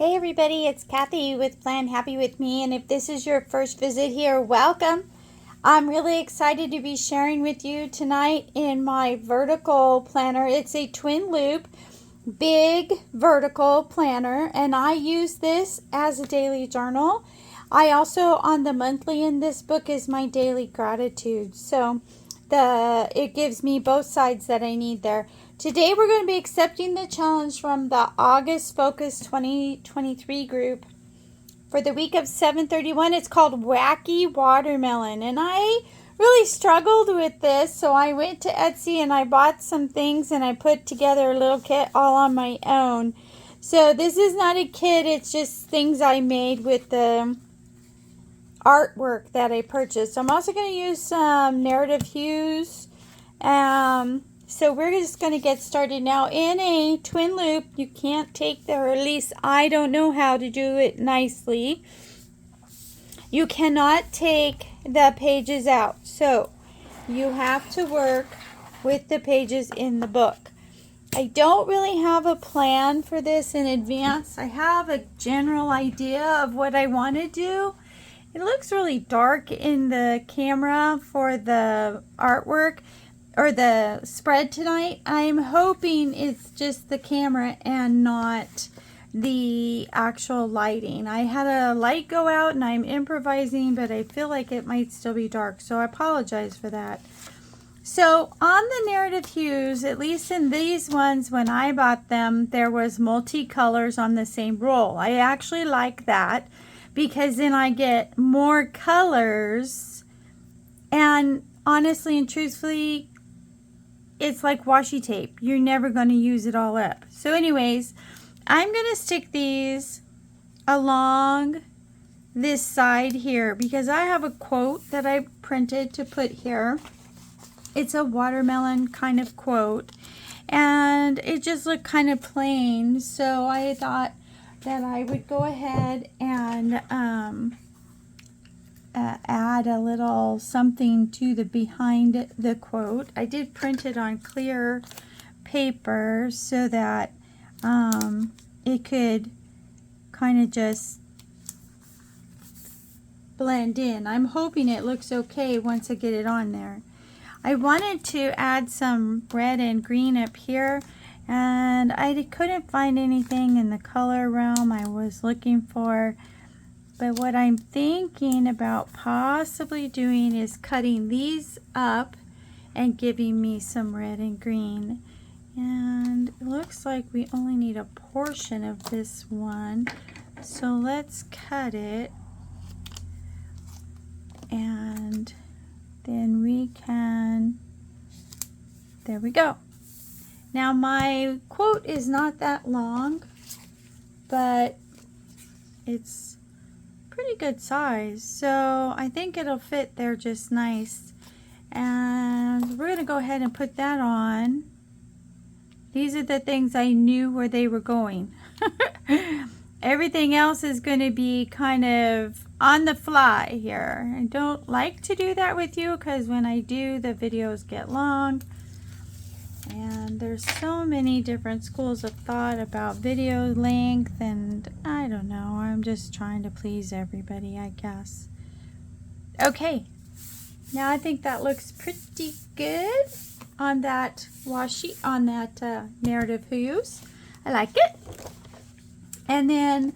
Hey everybody, it's Kathy with Plan Happy With Me, and if this is your first visit here, welcome. I'm really excited to be sharing with you tonight in my vertical planner. It's a twin loop, big vertical planner, and I use this as a daily journal. I also, on the monthly in this book, is my daily gratitude. So it gives me both sides that I need there. Today we're going to be accepting the challenge from the August Focus 2023 group for the week of 7/31. It's called Wacky Watermelon, and I really struggled with this, so I went to Etsy and I bought some things and I put together a little kit all on my own. So this is not a kit, it's just things I made with the artwork that I purchased. I'm also going to use some narrative hues. So we're just going to get started now. In a twin loop, you can't take or at least I don't know how to do it nicely. You cannot take the pages out. So you have to work with the pages in the book. I don't really have a plan for this in advance. I have a general idea of what I want to do. It looks really dark in the camera for the artwork or the spread tonight. I'm hoping it's just the camera and not the actual lighting. I had a light go out and I'm improvising, but I feel like it might still be dark, so I apologize for that. So on the narrative hues, at least in these ones when I bought them, there was multicolors on the same roll. I actually like that, because then I get more colors, and honestly and truthfully, it's like washi tape. You're never going to use it all up. So anyways, I'm going to stick these along this side here because I have a quote that I printed to put here. It's a watermelon kind of quote, and it just looked kind of plain, so I thought that I would go ahead and add a little something to the behind the quote. I did print it on clear paper so that it could kind of just blend in. I'm hoping it looks okay once I get it on there. I wanted to add some red and green up here, and I couldn't find anything in the color realm I was looking for. But what I'm thinking about possibly doing is cutting these up and giving me some red and green. And it looks like we only need a portion of this one. So let's cut it. And then we can, there we go. Now my quote is not that long, but it's pretty good size, so I think it'll fit there just nice. And we're going to go ahead and put that on. These are the things I knew where they were going. Everything else is going to be kind of on the fly here. I don't like to do that with you because when I do, the videos get long. And there's so many different schools of thought about video length, and I don't know. I'm just trying to please everybody, I guess. Okay, now I think that looks pretty good on that washi, on that narrative hues. I like it. And then,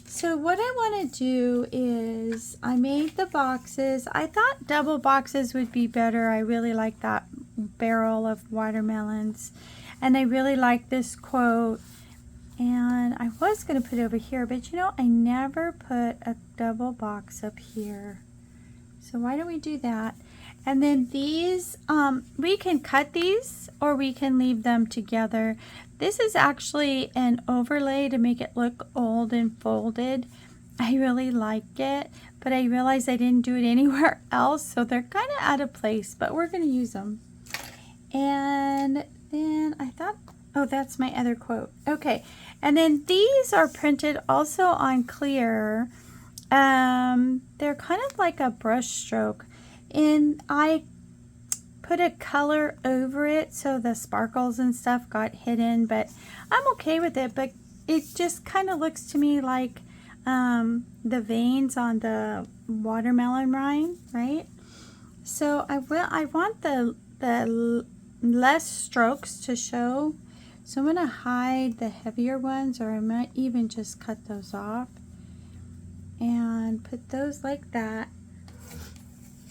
so what I want to do is I made the boxes. I thought double boxes would be better. I really like that barrel of watermelons, and I really like this quote, and I was going to put it over here, but you know, I never put a double box up here, so why don't we do that? And then these, we can cut these or we can leave them together. This is actually an overlay to make it look old and folded. I really like it, but I realized I didn't do it anywhere else, so they're kind of out of place, but we're going to use them. And then I thought, oh, that's my other quote. Okay, and then these are printed also on clear. They're kind of like a brush stroke, and I put a color over it so the sparkles and stuff got hidden, but I'm okay with it. But it just kind of looks to me like the veins on the watermelon rind, right? So I want the less strokes to show. So I'm going to hide the heavier ones, or I might even just cut those off and put those like that.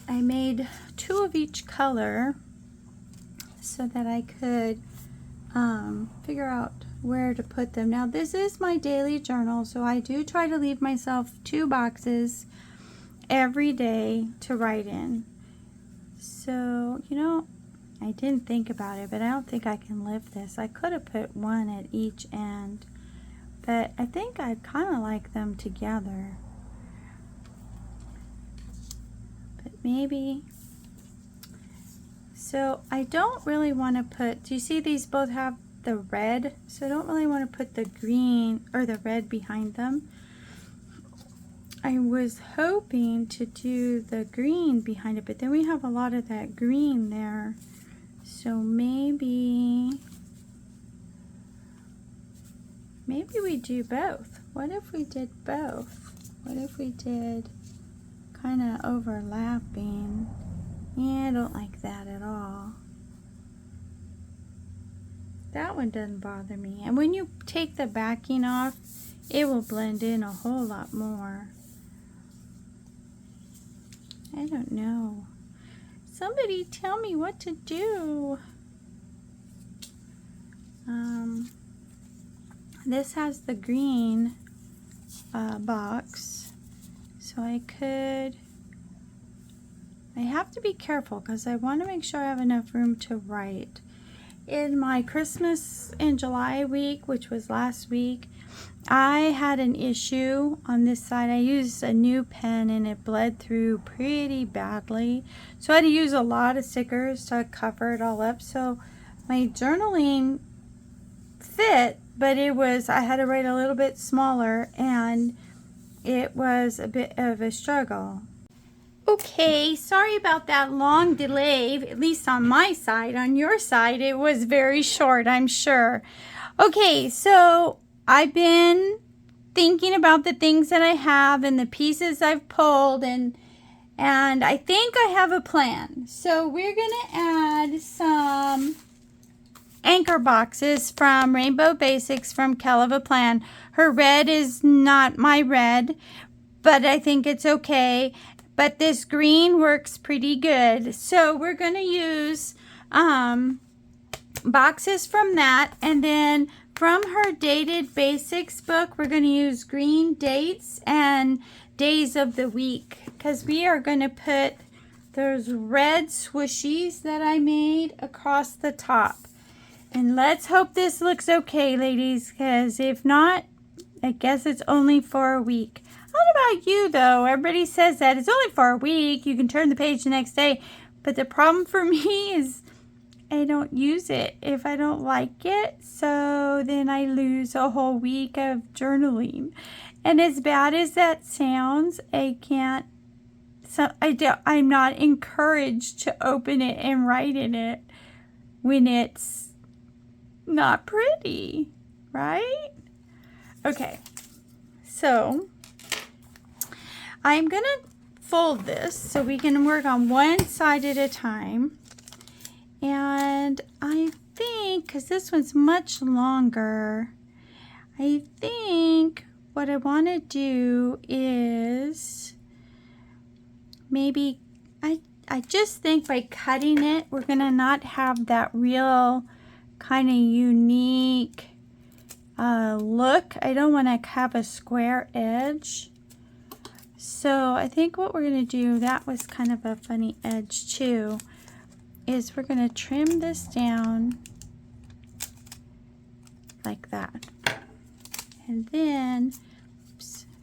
I made 2 of each color so that I could figure out where to put them. Now this is my daily journal, so I do try to leave myself 2 boxes every day to write in. So, you know, I didn't think about it, but I don't think I can lift this. I could have put 1 at each end, but I think I'd kind of like them together. But maybe. So I don't really want to put, do you see these both have the red? So I don't really want to put the green or the red behind them. I was hoping to do the green behind it, but then we have a lot of that green there. So maybe we do both. What if we did both? What if we did kind of overlapping? Yeah, I don't like that at all. That one doesn't bother me. And when you take the backing off, it will blend in a whole lot more. I don't know. Somebody tell me what to do. This has the green box, so I have to be careful because I want to make sure I have enough room to write. In my Christmas in July week, which was last week, I had an issue on this side. I used a new pen and it bled through pretty badly. So I had to use a lot of stickers to cover it all up. So my journaling fit, but I had to write a little bit smaller and it was a bit of a struggle. Okay, sorry about that long delay, at least on my side. On your side, it was very short, I'm sure. Okay, so I've been thinking about the things that I have and the pieces I've pulled, and I think I have a plan. So we're going to add some anchor boxes from Rainbow Basics from Keleva Plan. Her red is not my red, but I think it's okay. But this green works pretty good. So we're going to use boxes from that. And then from her Dated Basics book, we're going to use green dates and days of the week. Because we are going to put those red swooshies that I made across the top. And let's hope this looks okay, ladies. Because if not, I guess it's only for a week. What about you, though? Everybody says that it's only for a week. You can turn the page the next day. But the problem for me is I don't use it if I don't like it. So then I lose a whole week of journaling. And as bad as that sounds, I'm not encouraged to open it and write in it when it's not pretty, right? Okay, so I'm going to fold this so we can work on one side at a time. And I think, because this one's much longer, I think what I want to do is maybe, I just think by cutting it, we're going to not have that real kind of unique look. I don't want to have a square edge. So I think what we're going to do, that was kind of a funny edge too, is we're going to trim this down like that. And then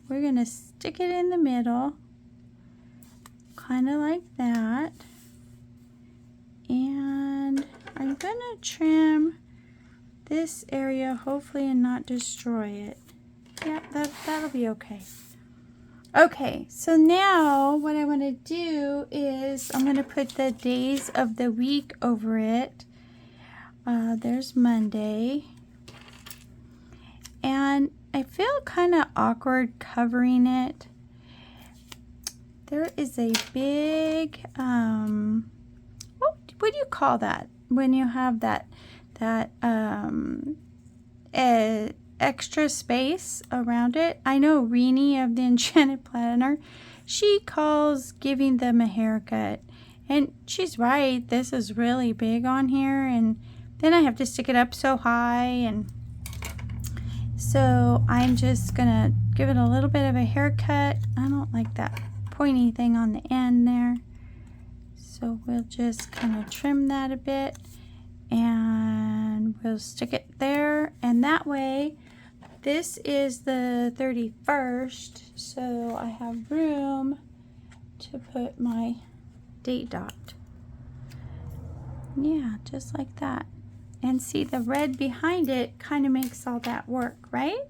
we're going to stick it in the middle, kind of like that. And I'm going to trim this area, hopefully, and not destroy it. Yeah, that'll be okay. Okay, so now what I want to do is I'm going to put the days of the week over it. There's Monday. and I feel kind of awkward covering it. There is a big, what do you call that when you have that extra space around it? I know Renee of the Enchanted Planner, she calls giving them a haircut. And she's right, this is really big on here, and then I have to stick it up so high, and so I'm just gonna give it a little bit of a haircut. I don't like that pointy thing on the end there. So we'll just kind of trim that a bit, and we'll stick it there, and that way this is the 31st, so I have room to put my date dot. Yeah, just like that. And see, the red behind it kind of makes all that work, right?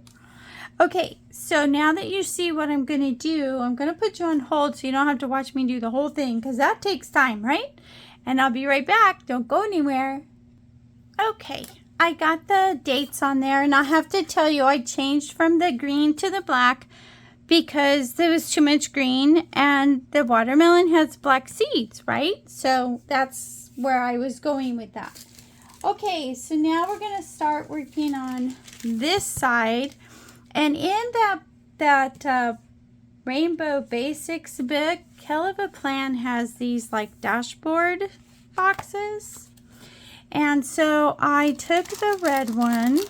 Okay, so now that you see what I'm going to do, I'm going to put you on hold so you don't have to watch me do the whole thing, because that takes time, right? And I'll be right back. Don't go anywhere. Okay, I got the dates on there, and I have to tell you, I changed from the green to the black because there was too much green, and the watermelon has black seeds, right? So that's where I was going with that. Okay, so now we're going to start working on this side. And in that Rainbow Basics book, Hell of a Plan has these like dashboard boxes. And so I took the red one,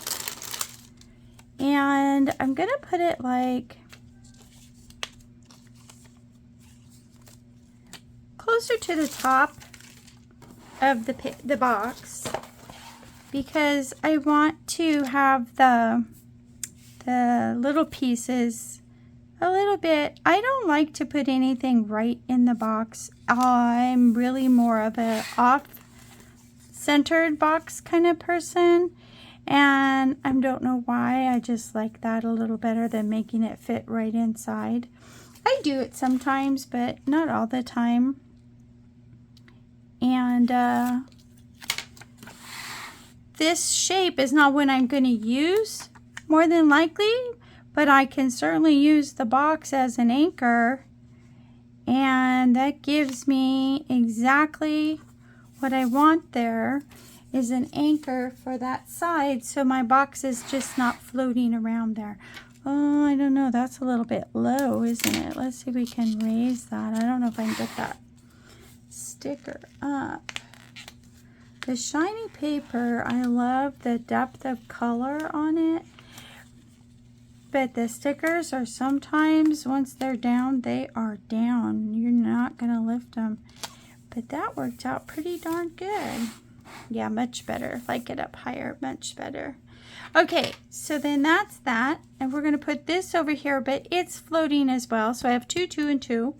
and I'm going to put it like closer to the top of the box, because I want to have the little pieces a little bit. I don't like to put anything right in the box. I'm really more of a off-centered box kind of person, and I don't know why. I just like that a little better than making it fit right inside. I do it sometimes, but not all the time. And this shape is not what I'm going to use more than likely, but I can certainly use the box as an anchor, and that gives me exactly what I want. There is an anchor for that side, so my box is just not floating around there. Oh, I don't know, that's a little bit low, isn't it? Let's see if we can raise that. I don't know if I can get that sticker up. The shiny paper, I love the depth of color on it, but the stickers are sometimes, once they're down, they are down. You're not going to lift them. But that worked out pretty darn good. Yeah, much better. Like it up higher, much better. Okay, so then that's that. And we're going to put this over here, but it's floating as well. So I have 2, 2, and 2.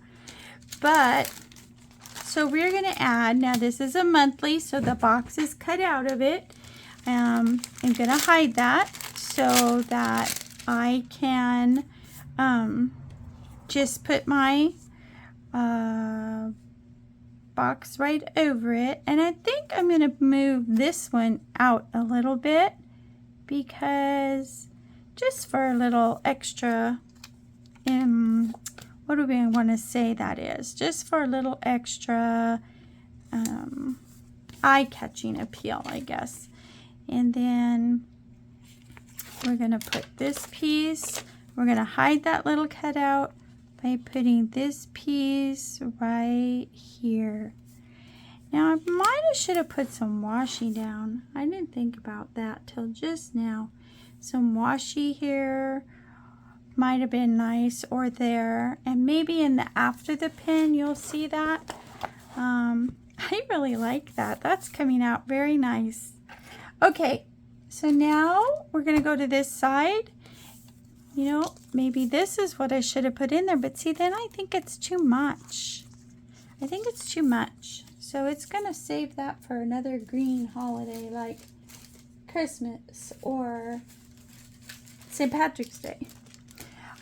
But, so we're going to add, now this is a monthly, so the box is cut out of it. I'm going to hide that so that I can just put my box right over it. And I think I'm going to move this one out a little bit, because just for a little extra, what do we want to say that is? Just for a little extra eye-catching appeal, I guess. And then we're going to put this piece, we're going to hide that little cutout by putting this piece right here. Now, I should have put some washi down. I didn't think about that till just now. Some washi here might have been nice, or there, and maybe in the after the pin you'll see that. I really like that. That's coming out very nice. Okay, so now we're going to go to this side. You know, maybe this is what I should have put in there, but see, then I think it's too much. I think it's too much. So it's going to save that for another green holiday like Christmas or St. Patrick's Day.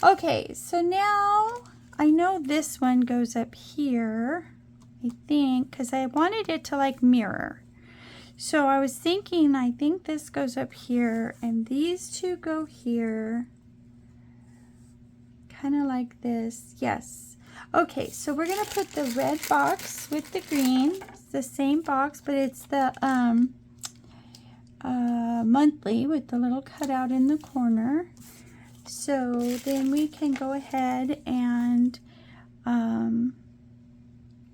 Okay, so now I know this one goes up here, I think, because I wanted it to like mirror. So I was thinking, I think this goes up here and these two go here. Kind of like this. Yes. Okay, so we're going to put the red box with the green. It's the same box, but it's the monthly with the little cutout in the corner. So then we can go ahead and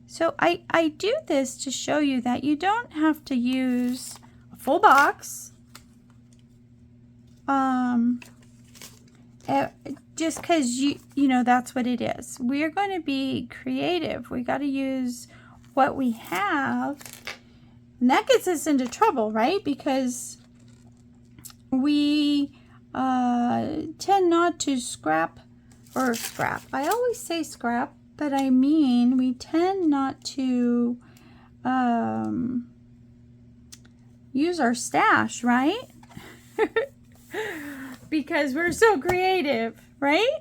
so I do this to show you that you don't have to use a full box just because you know that's what it is. We're going to be creative. We got to use what we have, and that gets us into trouble, right? Because we tend not to scrap. I always say scrap, but I mean we tend not to use our stash, right? Because we're so creative, right?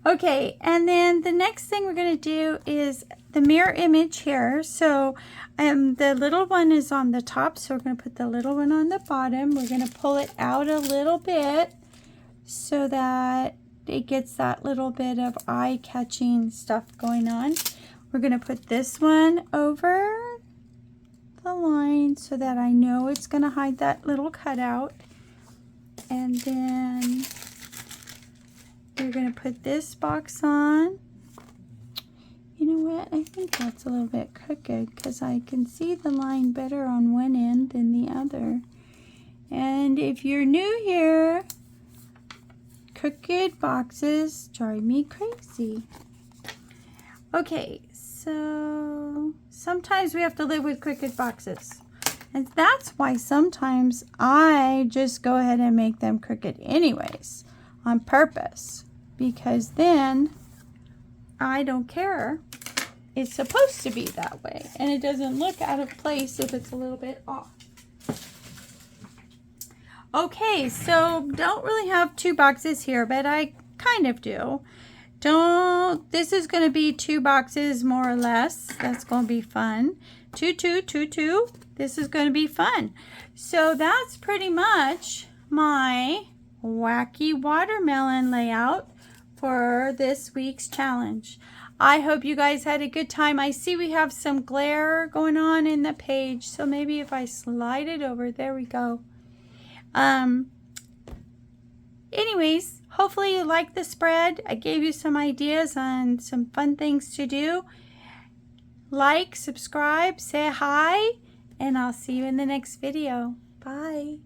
Okay, and then the next thing we're going to do is the mirror image here. So the little one is on the top, so we're going to put the little one on the bottom. We're going to pull it out a little bit so that it gets that little bit of eye-catching stuff going on. We're going to put this one over the line so that I know it's going to hide that little cutout. And then we're going to put this box on. You know what? I think that's a little bit crooked because I can see the line better on one end than the other. And if you're new here, crooked boxes drive me crazy. Okay, so sometimes we have to live with crooked boxes. And that's why sometimes I just go ahead and make them crooked anyways, on purpose. Because then I don't care. It's supposed to be that way. And it doesn't look out of place if it's a little bit off. Okay, so don't really have two boxes here, but I kind of do. This is going to be two boxes more or less. That's going to be fun. Two. This is going to be fun. So that's pretty much my Wacky Watermelon layout for this week's challenge. I hope you guys had a good time. I see we have some glare going on in the page, so maybe if I slide it over, there we go. Anyways, hopefully you liked the spread. I gave you some ideas on some fun things to do. Like, subscribe, say hi, and I'll see you in the next video. Bye.